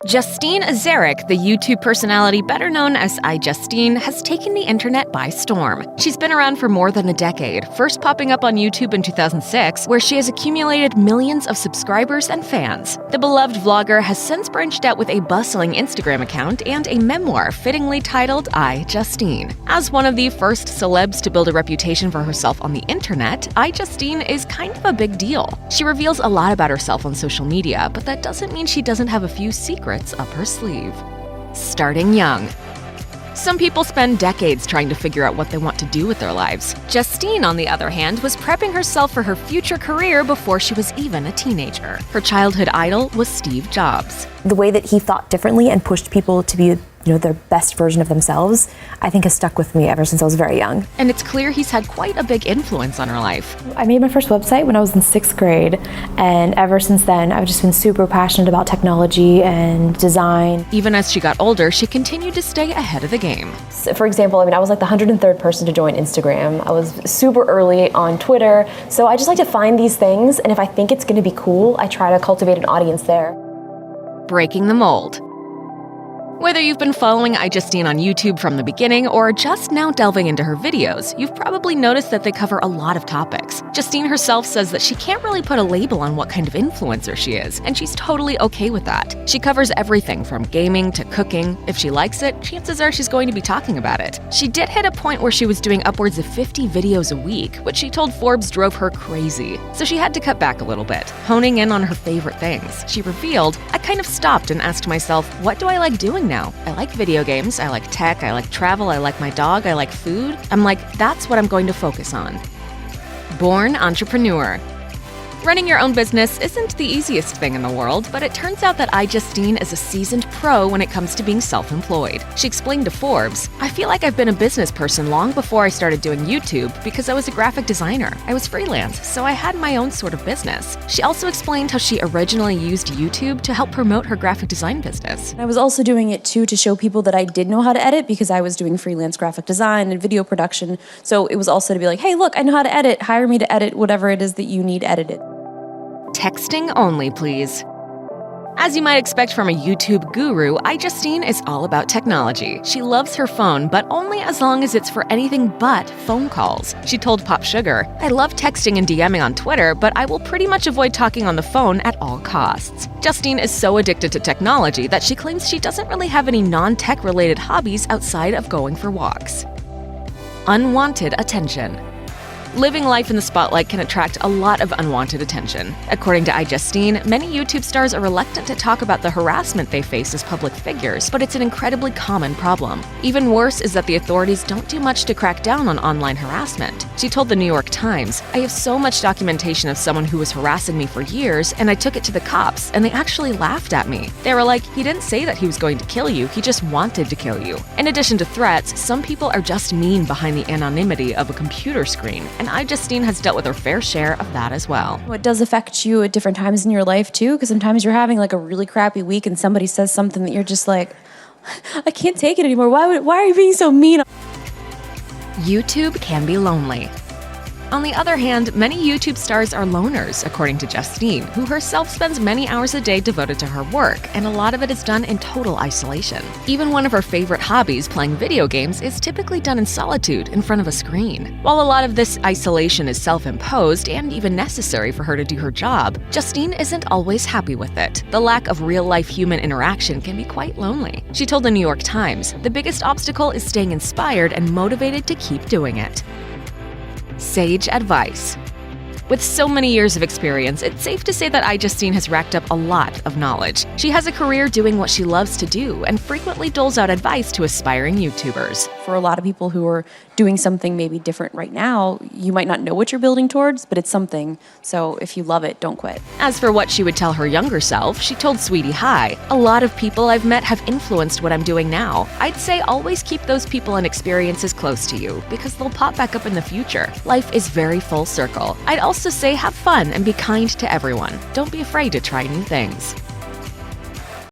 Justine Azaric, the YouTube personality better known as iJustine, has taken the internet by storm. She's been around for more than a decade, first popping up on YouTube in 2006, where she has accumulated millions of subscribers and fans. The beloved vlogger has since branched out with a bustling Instagram account and a memoir fittingly titled iJustine. As one of the first celebs to build a reputation for herself on the internet, iJustine is kind of a big deal. She reveals a lot about herself on social media, but that doesn't mean she doesn't have a few secrets up her sleeve. Starting young. Some people spend decades trying to figure out what they want to do with their lives. Justine, on the other hand, was prepping herself for her future career before she was even a teenager. Her childhood idol was Steve Jobs. The way that he thought differently and pushed people to be their best version of themselves, I think has stuck with me ever since I was very young. And it's clear he's had quite a big influence on her life. I made my first website when I was in 6th grade, and ever since then, I've just been super passionate about technology and design. Even as she got older, she continued to stay ahead of the game. So for example, I was like the 103rd person to join Instagram. I was super early on Twitter, so I just like to find these things, and if I think it's gonna be cool, I try to cultivate an audience there. Breaking the mold. Whether you've been following iJustine on YouTube from the beginning or just now delving into her videos, you've probably noticed that they cover a lot of topics. Justine herself says that she can't really put a label on what kind of influencer she is, and she's totally okay with that. She covers everything from gaming to cooking. If she likes it, chances are she's going to be talking about it. She did hit a point where she was doing upwards of 50 videos a week, which she told Forbes drove her crazy. So she had to cut back a little bit, honing in on her favorite things. She revealed, "I kind of stopped and asked myself, what do I like doing now? I like video games, I like tech, I like travel, I like my dog, I like food. I'm like, that's what I'm going to focus on." Born entrepreneur. Running your own business isn't the easiest thing in the world, but it turns out that iJustine is a seasoned pro when it comes to being self-employed. She explained to Forbes, "I feel like I've been a business person long before I started doing YouTube because I was a graphic designer. I was freelance, so I had my own sort of business." She also explained how she originally used YouTube to help promote her graphic design business. I was also doing it too to show people that I did know how to edit because I was doing freelance graphic design and video production. So it was also to be like, hey, look, I know how to edit. Hire me to edit whatever it is that you need edited. Texting only, please. As you might expect from a YouTube guru, iJustine is all about technology. She loves her phone, but only as long as it's for anything but phone calls. She told Pop Sugar, "I love texting and DMing on Twitter, but I will pretty much avoid talking on the phone at all costs." Justine is so addicted to technology that she claims she doesn't really have any non-tech related hobbies outside of going for walks. Unwanted attention. Living life in the spotlight can attract a lot of unwanted attention. According to iJustine, many YouTube stars are reluctant to talk about the harassment they face as public figures, but it's an incredibly common problem. Even worse is that the authorities don't do much to crack down on online harassment. She told the New York Times, "I have so much documentation of someone who was harassing me for years, and I took it to the cops, and they actually laughed at me. They were like, he didn't say that he was going to kill you, he just wanted to kill you." In addition to threats, some people are just mean behind the anonymity of a computer screen, and iJustine has dealt with her fair share of that as well. It does affect you at different times in your life too, because sometimes you're having like a really crappy week and somebody says something that you're just like, I can't take it anymore. Why are you being so mean? YouTube can be lonely. On the other hand, many YouTube stars are loners, according to Justine, who herself spends many hours a day devoted to her work, and a lot of it is done in total isolation. Even one of her favorite hobbies, playing video games, is typically done in solitude in front of a screen. While a lot of this isolation is self-imposed and even necessary for her to do her job, Justine isn't always happy with it. The lack of real-life human interaction can be quite lonely. She told the New York Times, "The biggest obstacle is staying inspired and motivated to keep doing it." Sage advice. With so many years of experience, it's safe to say that iJustine has racked up a lot of knowledge. She has a career doing what she loves to do and frequently doles out advice to aspiring YouTubers. For a lot of people who are doing something maybe different right now, you might not know what you're building towards, but it's something. So if you love it, don't quit. As for what she would tell her younger self, she told Sweetie High, "A lot of people I've met have influenced what I'm doing now. I'd say always keep those people and experiences close to you, because they'll pop back up in the future. Life is very full circle. I'd also say have fun and be kind to everyone. Don't be afraid to try new things."